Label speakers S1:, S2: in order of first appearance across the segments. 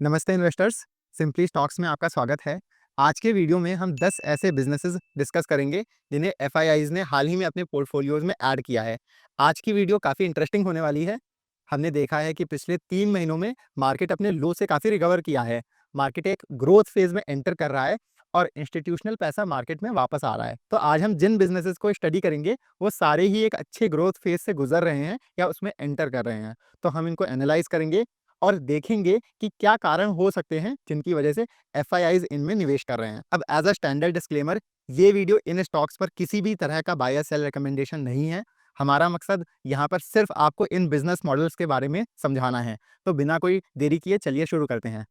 S1: नमस्ते investors, simply stocks में आपका स्वागत है। आज के वीडियो में हम 10 ऐसे बिजनेसेस डिस्कस करेंगे जिन्हें एफआईआईज ने हाल ही में अपने पोर्टफोलियोज में ऐड किया है। आज की वीडियो काफ़ी इंटरेस्टिंग होने वाली है। हमने देखा है कि पिछले 3 महीनों में मार्केट अपने लो से काफ़ी रिकवर किया है। मार्केट एक ग्रोथ फेज में एंटर कर रहा है और इंस्टीट्यूशनल पैसा मार्केट में वापस आ रहा है। तो आज हम जिन बिजनेसेस को स्टडी करेंगे वो सारे ही एक अच्छे ग्रोथ फेज से गुजर रहे हैं या उसमें एंटर कर रहे हैं। तो हम इनको एनालाइज करेंगे और देखेंगे कि क्या कारण हो सकते हैं जिनकी वजह से एफआईआईज इनमें निवेश कर रहे हैं। अब एज अ स्टैंडर्ड डिस्क्लेमर, ये वीडियो इन स्टॉक्स पर किसी भी तरह का बाय या सेल रिकमेंडेशन नहीं है। हमारा मकसद यहाँ पर सिर्फ आपको इन बिजनेस मॉडल्स के बारे में समझाना है। तो बिना कोई देरी किए चलिए शुरू करते हैं।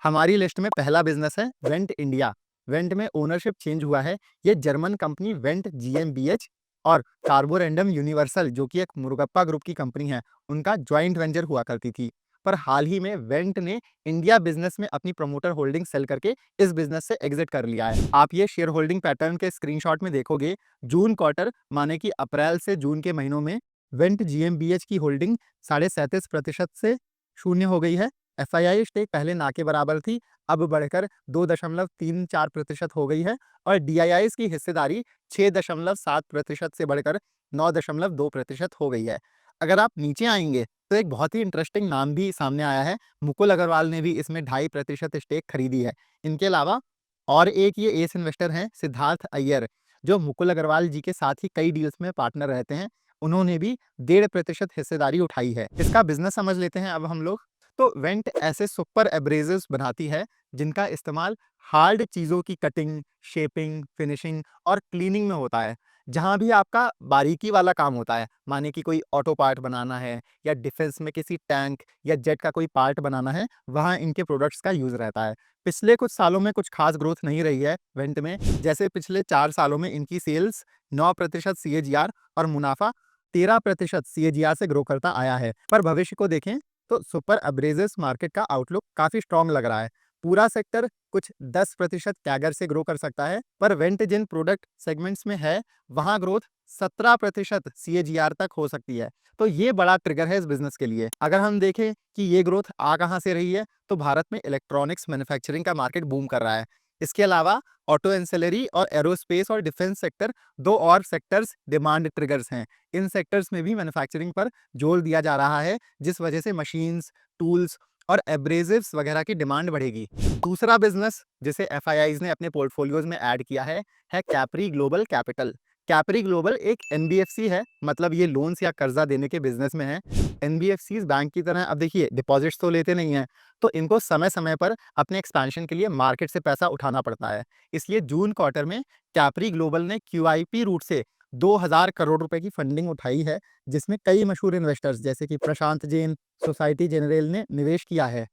S1: हमारी लिस्ट में पहला बिजनेस है वेंट इंडिया। वेंट में ओनरशिप चेंज हुआ है। ये जर्मन कंपनी वेंट जीएमबीएच और कार्बोरेंडम यूनिवर्सल, जो कि एक मुरुगप्पा ग्रुप की कंपनी है, उनका ज्वाइंट वेंचर हुआ करती थी। पर हाल ही में वेंट ने इंडिया बिजनेस में अपनी प्रमोटर होल्डिंग सेल करके इस बिजनेस से एग्जिट कर लिया है। आप ये शेयर होल्डिंग पैटर्न के स्क्रीनशॉट में देखोगे, जून क्वार्टर माने कि अप्रैल से जून के महीनों में वेंट जीएमबीएच की होल्डिंग 37.5% से शून्य हो गई है। एफआईआई स्टेक पहले ना के बराबर थी, अब बढ़कर 2.34% हो गई है और डीआईआईज की हिस्सेदारी 6.7% से बढ़कर 9.2% हो गई है। अगर आप नीचे आएंगे तो एक बहुत ही इंटरेस्टिंग नाम भी सामने आया है। मुकुल अग्रवाल ने भी इसमें 2.5% स्टेक खरीदी है। इनके अलावा और एक ये एस इन्वेस्टर हैं सिद्धार्थ अय्यर, जो मुकुल अग्रवाल जी के साथ ही कई डील्स में पार्टनर रहते हैं। उन्होंने भी 1.5% हिस्सेदारी उठाई है। इसका बिजनेस समझ लेते हैं अब हम लोग। तो वेंट ऐसे सुपर एब्रेजिव्स बनाती है जिनका इस्तेमाल हार्ड चीज़ों की कटिंग, शेपिंग, फिनिशिंग और क्लीनिंग में होता है। जहाँ भी आपका बारीकी वाला काम होता है, माने कि कोई ऑटो पार्ट बनाना है या डिफेंस में किसी टैंक या जेट का कोई पार्ट बनाना है, वहाँ इनके प्रोडक्ट्स का यूज़ रहता है। पिछले कुछ सालों में कुछ खास ग्रोथ नहीं रही है वेंट में। जैसे पिछले 4 सालों में इनकी सेल्स 9% सीएजीआर और मुनाफा 13% सीएजीआर से ग्रो करता आया है। पर भविष्य को देखें तो सुपर अब्रेजिव्स मार्केट का आउटलुक काफी स्ट्रांग लग रहा है। पूरा सेक्टर कुछ 10% कैगर से ग्रो कर सकता है, पर वेंट जिन प्रोडक्ट सेगमेंट्स में है वहां ग्रोथ 17% सीएजीआर तक हो सकती है। तो ये बड़ा ट्रिगर है इस बिजनेस के लिए। अगर हम देखें कि ये ग्रोथ आ कहां से रही है, तो भारत में इलेक्ट्रॉनिक्स मैन्युफैक्चरिंग का मार्केट बूम कर रहा है। इसके अलावा ऑटो एंसेलरी और एरोस्पेस और डिफेंस सेक्टर दो और सेक्टर्स डिमांड ट्रिगर्स हैं। इन सेक्टर्स में भी मैन्युफैक्चरिंग पर जोर दिया जा रहा है, जिस वजह से मशीन्स, टूल्स और एब्रेजिव्स वगैरह की डिमांड बढ़ेगी। दूसरा बिजनेस जिसे एफआईआईज ने अपने पोर्टफोलियोज में ऐड किया है Capri global capital. Capri global एक एनबीएफसी है, मतलब ये लोन्स या कर्जा देने के बिजनेस में है। एनबीएफसीज बैंक की तरह अब देखिए डिपॉजिट्स तो लेते नहीं हैं, तो इनको समय समय पर अपने एक्सपेंशन के लिए मार्केट से पैसा उठाना पड़ता है। इसलिए जून क्वार्टर में कैप्री ग्लोबल ने क्यूआईपी रूट से 2000 करोड़ रुपए की फंडिंग उठाई है, जिसमें कई मशहूर इन्वेस्टर्स जैसे कि प्रशांत जैन, सोसाइटी जनरल ने निवेश किया है।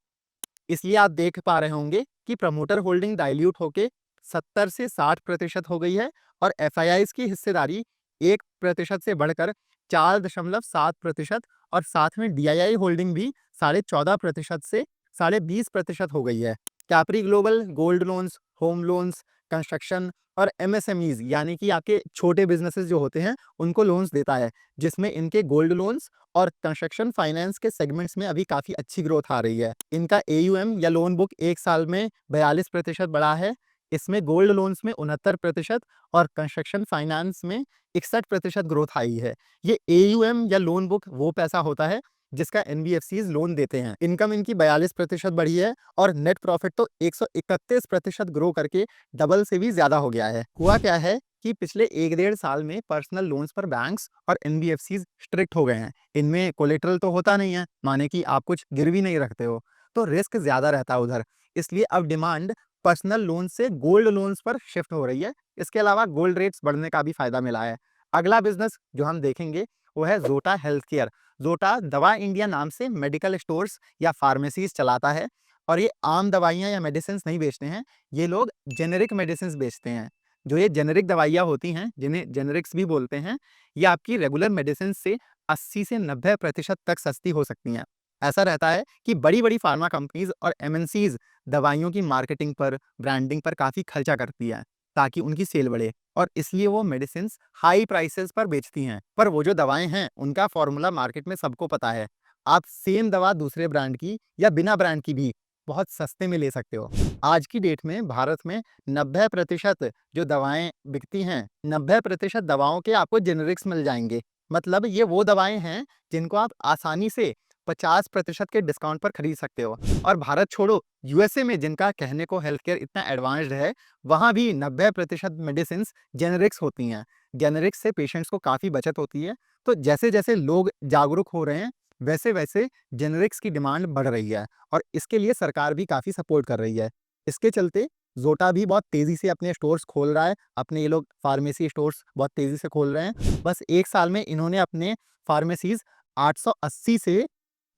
S1: इसलिए आप देख पा रहे होंगे कि प्रमोटर होल्डिंग डाइल्यूट होके 70 से 60% हो गई है और एफआईआईज की हिस्सेदारी 1% से बढ़कर 4.7% और साथ में डीआईआई होल्डिंग भी 14.5% से 20.5% हो गई है। Capri global gold loans, home loans, construction और एमएसएमईज यानी कि आपके छोटे बिजनेसेस जो होते हैं उनको लोन्स देता है, जिसमें इनके गोल्ड लोन्स और कंस्ट्रक्शन फाइनेंस के सेगमेंट्स में अभी काफी अच्छी ग्रोथ आ रही है। इनका एयूएम या लोन बुक एक साल में 42% बढ़ा है। इसमें गोल्ड लोन्स में 69% और कंस्ट्रक्शन फाइनेंस में 61% ग्रोथ आई है। ये एयूएम या लोन बुक वो पैसा होता है जिसका एनबीएफसीज लोन देते हैं। इनकम इनकी 42% बढ़ी है और नेट प्रॉफिट तो 131% ग्रो करके डबल से भी ज्यादा हो गया है। हुआ क्या है कि पिछले 1 डेढ़ साल में पर्सनल लोन्स पर बैंक्स और एनबीएफसीज स्ट्रिक्ट हो गए हैं। इनमें कोलेटरल तो होता नहीं है, माने कि आप कुछ गिरवी नहीं रखते हो, तो रिस्क ज्यादा रहता है उधर। इसलिए अब डिमांड पर्सनल लोन से गोल्ड लोन्स पर शिफ्ट हो रही है। इसके अलावा गोल्ड रेट्स बढ़ने का भी फायदा मिला है। अगला बिजनेस जो हम देखेंगे वो है जोटा हेल्थ केयर। जोटा दवा इंडिया नाम से मेडिकल स्टोर्स या फार्मेसीज चलाता है और ये आम दवाइयाँ या मेडिसिन नहीं बेचते हैं, ये लोग जेनेरिक मेडिसिन बेचते हैं। जो ये जेनेरिक दवाइयाँ होती हैं, जिन्हें जेनेरिक्स भी बोलते हैं, ये आपकी रेगुलर मेडिसिन से 80 से 90% तक सस्ती हो सकती हैं। ऐसा रहता है कि बड़ी-बड़ी फार्मा कंपनीज और एमएनसीज दवाइयों की मार्केटिंग पर, ब्रांडिंग पर काफ़ी खर्चा करती हैं, ताकि उनकी सेल बढ़े और इसलिए वो मेडिसिन्स हाई प्राइसेस पर बेचती हैं। पर वो जो दवाएँ हैं, उनका फ़ॉर्मूला मार्केट में सबको पता है। आप सेम दवा दूसरे ब्रांड की या बिना ब्रांड की भी बहुत सस्ते में ले सकते हो। आज की डेट में भारत में 90% जो दवाएँ बिकती हैं, 90% दवाओं के आपको जेनेरिक्स मिल जाएँगे। मतलब ये वो दवाएँ हैं जिनको आप आसानी से 50% के डिस्काउंट पर खरीद सकते हो। और भारत छोड़ो, यूएसए में जिनका कहने को हेल्थ केयर इतना एडवांस्ड है, वहाँ भी 90% मेडिसिन्स जेनेरिक्स होती हैं। जेनेरिक्स से पेशेंट्स को काफ़ी बचत होती है। तो जैसे-जैसे लोग जागरूक हो रहे हैं, वैसे-वैसे जेनेरिक्स की डिमांड बढ़ रही है और इसके लिए सरकार भी काफ़ी सपोर्ट कर रही है। इसके चलते ज़ोटा भी बहुत तेज़ी से अपने स्टोर्स खोल रहा है, अपने ये लोग फार्मेसी स्टोर्स बहुत तेज़ी से खोल रहे हैं। बस 1 साल में इन्होंने अपने फार्मेसीज़ 880 से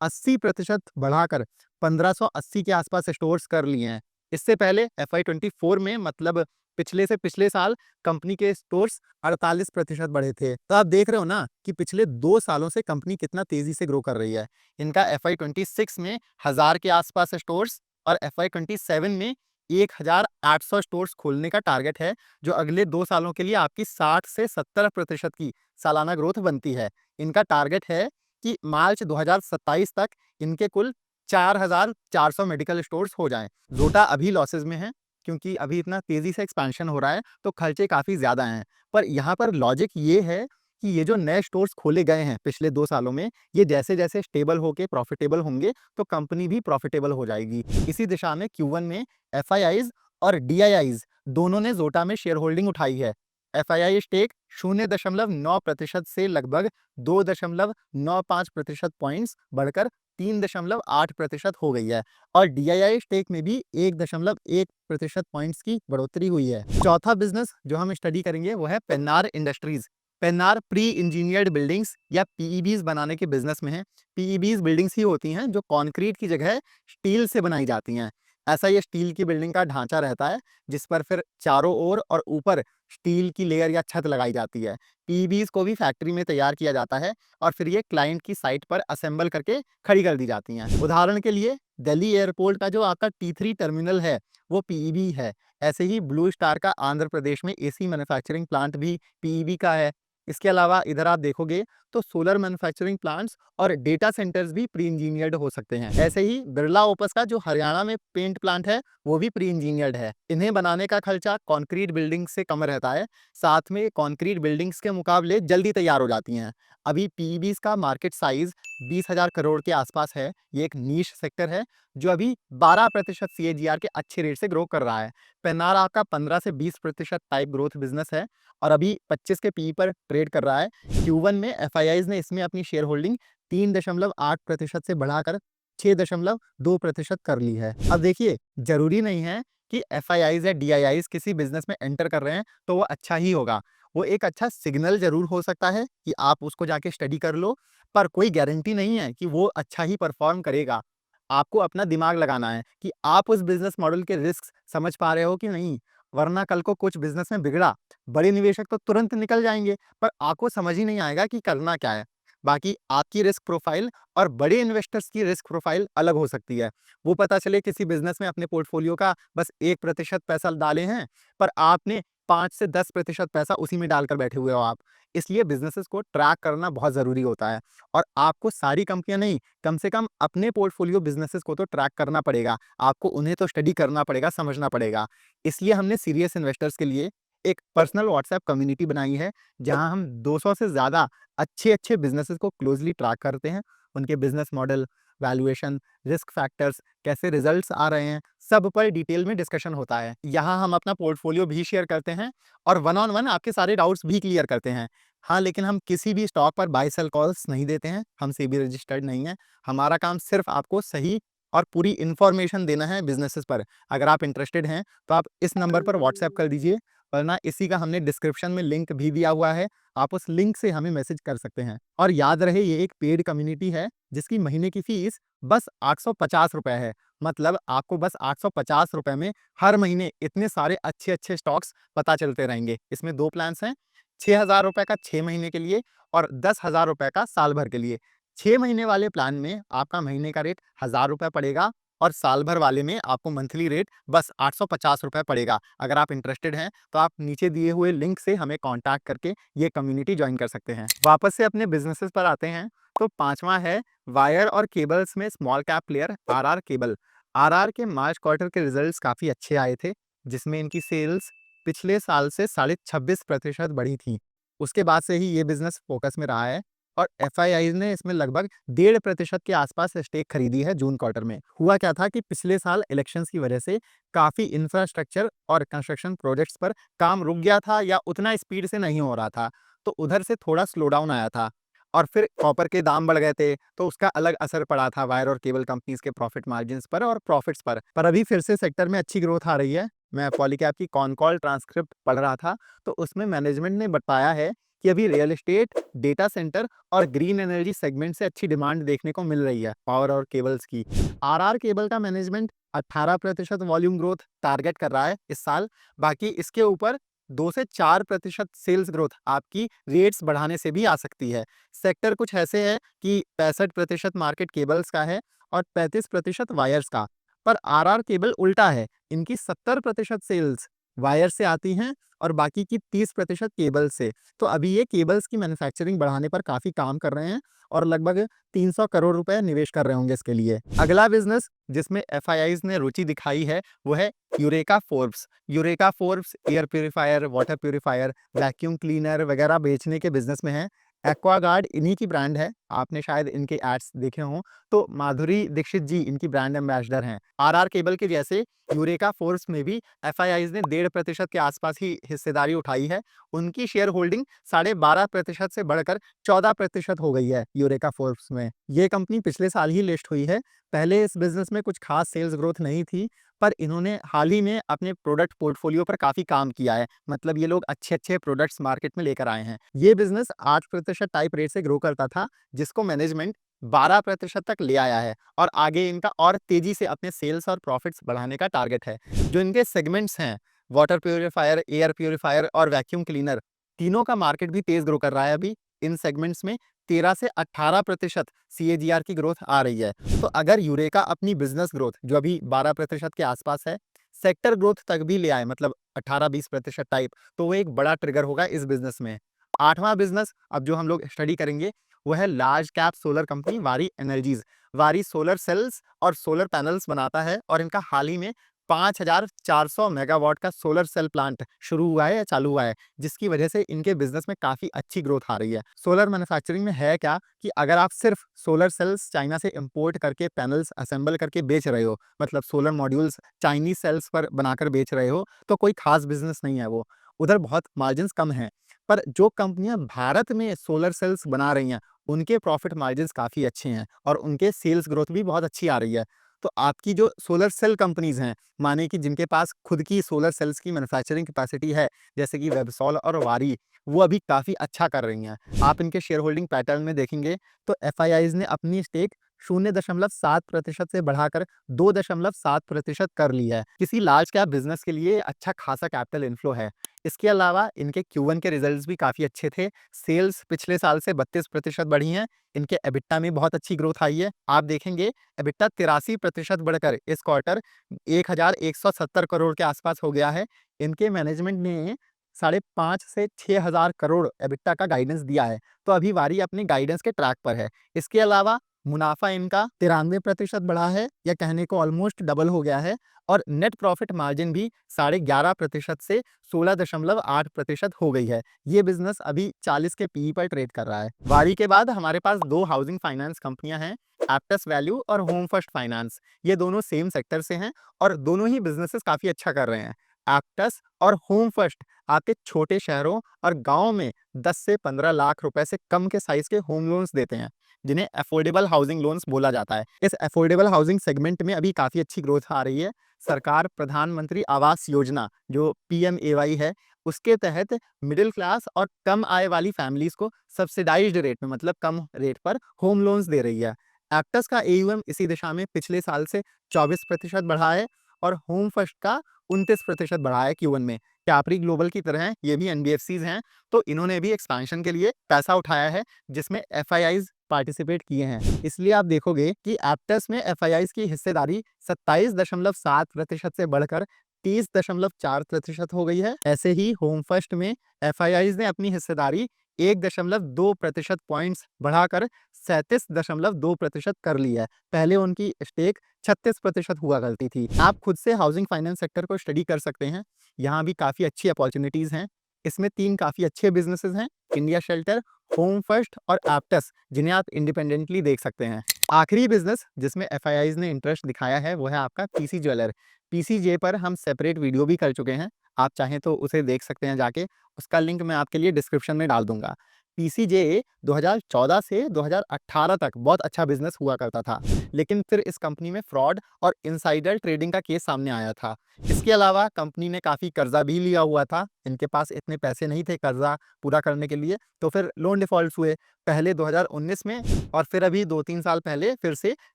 S1: 80% बढ़ाकर 1580 के आसपास स्टोर्स कर लिए हैं। इससे पहले एफआई 24 में मतलब पिछले से पिछले साल कंपनी के स्टोर्स 48% बढ़े थे। तो आप देख रहे हो ना कि पिछले 2 सालों से कंपनी कितना तेज़ी से ग्रो कर रही है। इनका एफआई 26 में 1000 के आसपास स्टोर्स और एफआई 27 में 1800 स्टोर्स खोलने का टारगेट है, जो अगले 2 सालों के लिए आपकी 60 से 70% की सालाना ग्रोथ बनती है। इनका टारगेट है कि मार्च 2027 तक इनके कुल 4400 मेडिकल स्टोर्स हो जाएँ। ज़ोटा अभी लॉसेस में है क्योंकि अभी इतना तेज़ी से एक्सपेंशन हो रहा है, तो खर्चे काफ़ी ज़्यादा हैं। पर यहाँ पर लॉजिक ये है कि ये जो नए स्टोर्स खोले गए हैं पिछले 2 सालों में, ये जैसे-जैसे स्टेबल होके प्रॉफिटेबल होंगे, तो कंपनी भी प्रॉफिटेबल हो जाएगी। इसी दिशा में Q1 में एफआईआईज़ और डीआईआईज़ दोनों ने ज़ोटा में शेयर होल्डिंग उठाई है। एफआईआई स्टेक 0.9% से लगभग 2.95% पॉइंट्स बढ़कर 3.8% हो गई है और डीआईआई स्टेक में भी 1.1% पॉइंट्स की बढ़ोतरी हुई है। चौथा बिजनेस जो हम स्टडी करेंगे वो है Pennar industries. Pennar pre engineered buildings या पीईबीज बनाने के बिजनेस में है। पीईबीज बिल्डिंग्स ही होती हैं जो कंक्रीट की जगह स्टील से बनाई जाती हैं। ऐसा ये स्टील की बिल्डिंग का ढांचा रहता है जिस पर फिर चारों ओर और ऊपर स्टील की लेयर या छत लगाई जाती है। पीईबीज को भी फैक्ट्री में तैयार किया जाता है और फिर ये क्लाइंट की साइट पर असेंबल करके खड़ी कर दी जाती हैं। उदाहरण के लिए दिल्ली एयरपोर्ट का जो आपका T3 टर्मिनल है वो पीईबी है। ऐसे ही ब्लू स्टार का आंध्र प्रदेश में एसी मैन्युफैक्चरिंग प्लांट भी पीईबी का है। इसके अलावा इधर आप देखोगे तो सोलर मैन्युफैक्चरिंग प्लांट्स और डेटा सेंटर्स भी प्री इंजीनियर्ड हो सकते हैं। ऐसे ही बिरला ओपस का जो हरियाणा में पेंट प्लांट है वो भी प्री इंजीनियर्ड है। इन्हें बनाने का खर्चा कंक्रीट बिल्डिंग से कम रहता है, साथ में कंक्रीट बिल्डिंग्स के मुकाबले जल्दी तैयार हो जाती हैं। अभी पीईबीज का मार्केट साइज 20,000 करोड़ के आसपास है। ये एक नीश सेक्टर है जो अभी 12% सीएजीआर के अच्छे रेट से ग्रो कर रहा है। पेन्नार आपका 15 से 20% टाइप ग्रोथ बिजनेस है और अभी 25 के पी पर ट्रेड कर रहा है। Q1 में एफआईआईज ने इसमें अपनी शेयर होल्डिंग 3.8% से बढ़ाकर 6.2% कर ली है। अब देखिए, जरूरी नहीं है कि एफआईआईज या डीआईआईज किसी बिजनेस में एंटर कर रहे हैं तो वो अच्छा ही होगा। वो एक अच्छा सिग्नल जरूर हो सकता है कि आप उसको जाके स्टडी कर लो, पर कोई गारंटी नहीं है कि वो अच्छा ही परफॉर्म करेगा। आपको अपना दिमाग लगाना है कि आप उस बिजनेस मॉडल के रिस्क समझ पा रहे हो कि नहीं, वरना कल को कुछ बिजनेस में बिगड़ा, बड़े निवेशक तो तुरंत निकल जाएंगे, पर आपको समझ ही नहीं आएगा कि करना क्या है। बाकी आपकी रिस्क प्रोफाइल और बड़े इन्वेस्टर्स की रिस्क प्रोफाइल अलग हो सकती है। वो पता चले किसी बिजनेस में अपने पोर्टफोलियो का बस 1% पैसा डाले हैं, पर आपने 5 से 10% पैसा उसी में डालकर बैठे हुए हो आप। इसलिए बिजनेसेस को ट्रैक करना बहुत ज़रूरी होता है और आपको सारी कंपनियां नहीं, कम से कम अपने पोर्टफोलियो बिजनेसेस को तो ट्रैक करना पड़ेगा। आपको उन्हें तो स्टडी करना पड़ेगा, समझना पड़ेगा। इसलिए हमने सीरियस इन्वेस्टर्स के लिए एक पर्सनल व्हाट्सएप कम्युनिटी बनाई है, जहां हम 200 से ज़्यादा अच्छे-अच्छे बिजनेसेस को क्लोजली ट्रैक करते हैं। उनके business model, valuation, risk factors, कैसे रिजल्ट्स आ रहे हैं, सब पर डिटेल में डिस्कशन होता है। यहाँ हम अपना पोर्टफोलियो भी शेयर करते हैं और वन ऑन वन आपके सारे डाउट्स भी क्लियर करते हैं। हाँ, लेकिन हम किसी भी स्टॉक पर बाय सेल कॉल्स नहीं देते हैं, हम सेबी रजिस्टर्ड नहीं है। हमारा काम सिर्फ आपको सही और पूरी इन्फॉर्मेशन देना है बिजनेसेस पर। अगर आप इंटरेस्टेड हैं तो आप इस नंबर पर व्हाट्सएप कर दीजिए, वरना इसी का हमने डिस्क्रिप्शन में लिंक भी दिया हुआ है, आप उस लिंक से हमें मैसेज कर सकते हैं। और याद रहे, ये एक पेड कम्युनिटी है जिसकी महीने की फीस बस 850 रुपए है। मतलब आपको बस 850 रुपए में हर महीने इतने सारे अच्छे-अच्छे स्टॉक्स पता चलते रहेंगे। इसमें 2 प्लान्स हैं, 6,000 रुपए का 6 महीने के लिए और 10,000 रुपए का साल भर के लिए। 6 महीने वाले प्लान में आपका महीने का रेट ₹1000 पड़ेगा और साल भर वाले में आपको मंथली रेट बस 850 रुपए पड़ेगा। अगर आप इंटरेस्टेड हैं तो आप नीचे दिए हुए लिंक से हमें कॉन्टैक्ट करके ये कम्युनिटी ज्वाइन कर सकते हैं। वापस से अपने बिजनेसेस पर आते हैं तो पांचवा है वायर और केबल्स में small cap player RR cable. RR के मार्च क्वार्टर के रिजल्ट्स काफी अच्छे आए थे, जिसमें इनकी सेल्स पिछले साल से 26.5% बढ़ी थी। उसके बाद से ही ये बिजनेस फोकस में रहा है और एफआईआई ने इसमें लगभग 1.5% के आसपास स्टेक खरीदी है जून क्वार्टर में। हुआ क्या था कि पिछले साल इलेक्शंस की वजह से काफी इंफ्रास्ट्रक्चर और कंस्ट्रक्शन प्रोजेक्ट्स पर काम रुक गया था या उतना स्पीड से नहीं हो रहा था, तो उधर से थोड़ा स्लो डाउन आया था। और फिर कॉपर के दाम बढ़ गए थे, तो उसका अलग असर पड़ा था वायर और केबल कंपनीज के प्रॉफिट मार्जिन्स पर और प्रॉफिट्स पर अभी फिर से सेक्टर में अच्छी ग्रोथ आ रही है। मैं पॉलीकैब की कॉन कॉल ट्रांसक्रिप्ट पढ़ रहा था, तो उसमें मैनेजमेंट ने बताया है कि अभी रियल एस्टेट, डेटा सेंटर और ग्रीन एनर्जी सेगमेंट से अच्छी डिमांड देखने को मिल रही है पावर और केबल्स की। आरआर केबल का मैनेजमेंट 18% वॉल्यूम ग्रोथ टारगेट कर रहा है इस साल। बाकी इसके ऊपर 2 से 4% सेल्स ग्रोथ आपकी रेट्स बढ़ाने से भी आ सकती है। सेक्टर कुछ ऐसे है कि 65% मार्केट केबल्स का है और 35% वायर्स का। पर आरआर केबल उल्टा है, इनकी 70% सेल्स वायर से आती हैं और बाकी की 30% केबल से। तो अभी ये केबल्स की मैन्युफैक्चरिंग बढ़ाने पर काफी काम कर रहे हैं और लगभग 300 करोड़ रुपए निवेश कर रहे होंगे इसके लिए। अगला बिजनेस जिसमें एफआईआईज ने रुचि दिखाई है वो है eureka Forbes. Eureka Forbes air purifier, water purifier, vacuum cleaner वगैरह बेचने के बिजनेस में है। एक्वागार्ड इन्हीं की ब्रांड है, आपने शायद इनके एड्स देखे हों। तो माधुरी दीक्षित जी इनकी ब्रांड एम्बेसडर हैं। आरआर केबल के जैसे यूरेका फोर्ब्स में भी एफआईआईज ने 1.5% के आसपास ही हिस्सेदारी उठाई है। उनकी शेयर होल्डिंग 12.5% से बढ़कर 14% हो गई है यूरेका फोर्ब्स में। ये कंपनी पिछले साल ही लिस्ट हुई है। पहले इस बिजनेस में कुछ खास सेल्स ग्रोथ नहीं थी, पर इन्होंने हाल ही में अपने प्रोडक्ट पोर्टफोलियो पर काफी काम किया है। मतलब ये लोग अच्छे-अच्छे प्रोडक्ट्स मार्केट में लेकर आए हैं। ये बिजनेस 8% टाइप रेट से ग्रो करता था, जिसको मैनेजमेंट 12% तक ले आया है और आगे इनका और तेजी से अपने सेल्स और प्रॉफिट्स बढ़ाने का टारगेट है। जो इनके सेगमेंट्स हैं, वाटर प्यूरिफायर, एयर प्यूरिफायर और वैक्यूम क्लीनर, तीनों का मार्केट भी तेज ग्रो कर रहा है अभी। इन सेगमेंट्स में 13 से 18% सीएजीआर की ग्रोथ आ रही है। तो अगर यूरेका अपनी बिजनेस ग्रोथ जो अभी 12% के आसपास है, सेक्टर ग्रोथ तक भी ले आए, मतलब 18-20% टाइप, तो वो एक बड़ा ट्रिगर होगा इस बिजनेस में। आठवां बिजनेस अब जो हम लोग स्टडी करेंगे वो है लार्ज कैप सोलर कंपनी वारी एनर्जीज। वारी सोलर सेल्स और सोलर पैनल्स बनाता है और इनका हाल ही में 5400 मेगावाट का सोलर सेल प्लांट शुरू हुआ है या चालू हुआ है, जिसकी वजह से इनके बिजनेस में काफी अच्छी ग्रोथ आ रही है। सोलर मैन्युफैक्चरिंग में है क्या कि अगर आप सिर्फ सोलर सेल्स चाइना से इंपोर्ट करके पैनल्स असेंबल करके बेच रहे हो, मतलब सोलर मॉड्यूल्स चाइनीज सेल्स पर बनाकर बेच रहे हो, तो कोई खास बिजनेस नहीं है वो। उधर बहुत मार्जिन कम है। पर जो कंपनियां भारत में सोलर सेल्स बना रही हैं, उनके प्रॉफिट मार्जिन्स काफ़ी अच्छे हैं और उनके सेल्स ग्रोथ भी बहुत अच्छी आ रही है। तो आपकी जो सोलर सेल कंपनीज़ हैं, माने कि जिनके पास खुद की सोलर सेल्स की मैन्युफैक्चरिंग कैपेसिटी है, जैसे कि वेबसॉल और वारी, वो अभी काफ़ी अच्छा कर रही हैं। आप इनके शेयर होल्डिंग पैटर्न में देखेंगे तो एफआईआईज ने अपनी स्टेक 0.7% से बढ़ाकर 2.7% कर ली है। किसी लार्ज कैप बिजनेस के लिए अच्छा खासा कैपिटल इनफ्लो है। इसके अलावा इनके Q1 के रिजल्ट्स भी काफ़ी अच्छे थे। सेल्स पिछले साल से 32% बढ़ी हैं। इनके एबिटा में बहुत अच्छी ग्रोथ आई है। आप देखेंगे एबिटा 83% बढ़कर इस क्वार्टर 1170 करोड़ के आसपास हो गया है। इनके मैनेजमेंट ने 5.5 से 6,000 करोड़ एबिटा का गाइडेंस दिया है। तो अभी वारी अपने गाइडेंस के ट्रैक पर है। इसके अलावा मुनाफा इनका 93% बढ़ा है, या कहने को ऑलमोस्ट डबल हो गया है और नेट प्रॉफिट मार्जिन भी 11.5% से 16.8% हो गई है। ये बिजनेस अभी 40 के पीई पर ट्रेड कर रहा है। वारी के बाद हमारे पास 2 हाउसिंग फाइनेंस कंपनियां हैं, एप्टस वैल्यू और होम फर्स्ट फाइनेंस। ये दोनों सेम सेक्टर से हैं और दोनों ही बिजनेसेस काफी अच्छा कर रहे हैं। एप्टस और होम फर्स्ट आपके छोटे शहरों और गांवों में 10 से 15 लाख रुपए से कम के साइज के होम लोन्स देते हैं, जिन्हें अफोर्डेबल हाउसिंग लोन्स बोला जाता है। इस अफोर्डेबल हाउसिंग सेगमेंट में अभी काफी अच्छी ग्रोथ आ रही है। सरकार प्रधानमंत्री आवास योजना जो पीएमएवाई है, उसके तहत मिडिल क्लास और कम आय वाली फैमिलीज को सब्सिडाइज्ड रेट में, मतलब कम रेट पर होम लोन्स दे रही है। एप्टस का एयूएम इसी दिशा में पिछले साल से 24% बढ़ा है और होम फर्स्ट का 29% बढ़ा है Q1 में। कैपरी ग्लोबल की तरह ये भी एनबीएफसीज हैं, तो इन्होंने भी एक्सपेंशन के लिए पैसा उठाया है, जिसमें एफआईआईज पार्टिसिपेट किए हैं। इसलिए आप देखोगे कि एप्टस में एफआईआईज की हिस्सेदारी 27.7% से बढ़कर 30.4% हो गई है। ऐसे ही होम फर्स्ट में एफआईआईज ने अपनी हिस्सेदारी 1.2% पॉइंट्स बढ़ाकर 37.2% कर ली है। पहले उनकी स्टेक 36% हुआ करती थी। आप खुद से हाउसिंग फाइनेंस सेक्टर को स्टडी कर सकते हैं। यहाँ भी काफ़ी अच्छी अपॉर्चुनिटीज़ हैं। इसमें 3 काफ़ी अच्छे बिज़नेसेस हैं, इंडिया शेल्टर, होम फर्स्ट और एप्टस, जिन्हें आप इंडिपेंडेंटली देख सकते हैं। आखिरी बिज़नेस जिसमें एफआईआईज़ ने इंटरेस्ट दिखाया है, वो है आपका पीसी ज्वेलर। पीसीजे पर हम सेपरेट वीडियो भी कर चुके हैं। आप चाहें तो उसे देख सकते हैं जाके, उसका लिंक मैं आपके लिए डिस्क्रिप्शन में डाल दूँगा। पीसीजे 2014 से 2018 तक बहुत अच्छा बिज़नेस हुआ करता था, लेकिन फिर इस कंपनी में फ्रॉड और इनसाइडर ट्रेडिंग का केस सामने आया था। इसके अलावा कंपनी ने काफ़ी कर्जा भी लिया हुआ था, इनके पास इतने पैसे नहीं थे कर्जा पूरा करने के लिए, तो फिर लोन डिफ़ॉल्ट्स हुए। पहले 2019 में और फिर अभी 2-3 साल पहले फिर से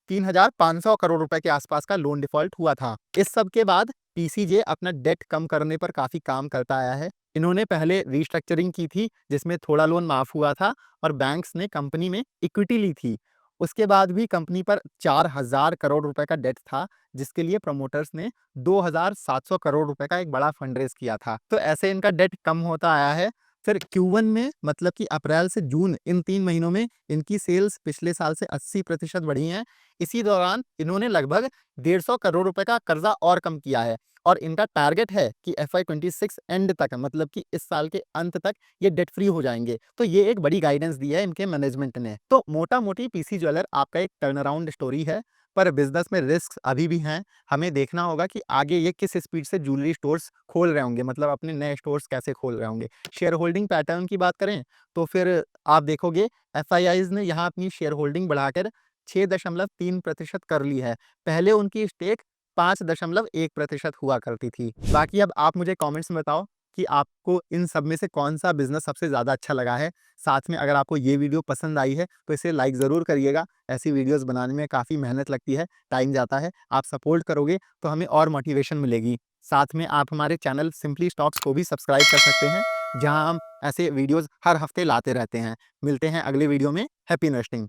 S1: 3,500 करोड़ रुपए के आसपास का लोन डिफ़ॉल्ट हुआ था। इस सब के बाद पीसीजे अपना डेट कम करने पर काफ़ी काम करता आया है। इन्होंने पहले रीस्ट्रक्चरिंग की थी, जिसमें थोड़ा लोन माफ़ हुआ था और बैंक्स ने कंपनी में इक्विटी ली थी। उसके बाद भी कंपनी पर 4,000 करोड़ रुपए का डेट था, जिसके लिए प्रमोटर्स ने 2,700 करोड़ रुपए का एक बड़ा फंड रेज़ किया था। तो ऐसे इनका डेट कम होता आया है। फिर Q1 में, मतलब कि अप्रैल से जून, इन 3 महीनों में इनकी सेल्स पिछले साल से 80% बढ़ी हैं। इसी दौरान इन्होंने लगभग 150 करोड़ रुपए का कर्जा और कम किया है और इनका टारगेट है कि FY 26 एंड तक, मतलब कि इस साल के अंत तक ये डेट फ्री हो जाएँगे। तो ये एक बड़ी गाइडेंस दी है इनके मैनेजमेंट ने। तो मोटा-मोटी पीसी ज्वेलर आपका एक टर्न अराउंड स्टोरी है, पर बिज़नेस में रिस्क्स अभी भी हैं। हमें देखना होगा कि आगे ये किस स्पीड से ज्वेलरी स्टोर्स खोल रहे होंगे, मतलब अपने नए स्टोर्स कैसे खोल रहे होंगे। शेयर होल्डिंग पैटर्न की बात करें तो फिर आप देखोगे एफआईआईज़ ने यहाँ अपनी शेयर होल्डिंग बढ़ाकर 6.3% कर ली है। पहले उनकी स्टेक 5.1% हुआ करती थी। बाकी अब आप मुझे कमेंट्स में बताओ कि आपको इन सब में से कौन-सा बिज़नेस सबसे ज़्यादा अच्छा लगा है। साथ में अगर आपको ये वीडियो पसंद आई है तो इसे लाइक ज़रूर करिएगा। ऐसी वीडियोज़ बनाने में काफ़ी मेहनत लगती है, टाइम जाता है। आप सपोर्ट करोगे तो हमें और मोटिवेशन मिलेगी। साथ में आप हमारे चैनल सिंपली स्टॉक्स को भी सब्सक्राइब कर सकते हैं, जहाँ हम ऐसे वीडियोज़ हर हफ्ते लाते रहते हैं। मिलते हैं अगले वीडियो में। Happy investing.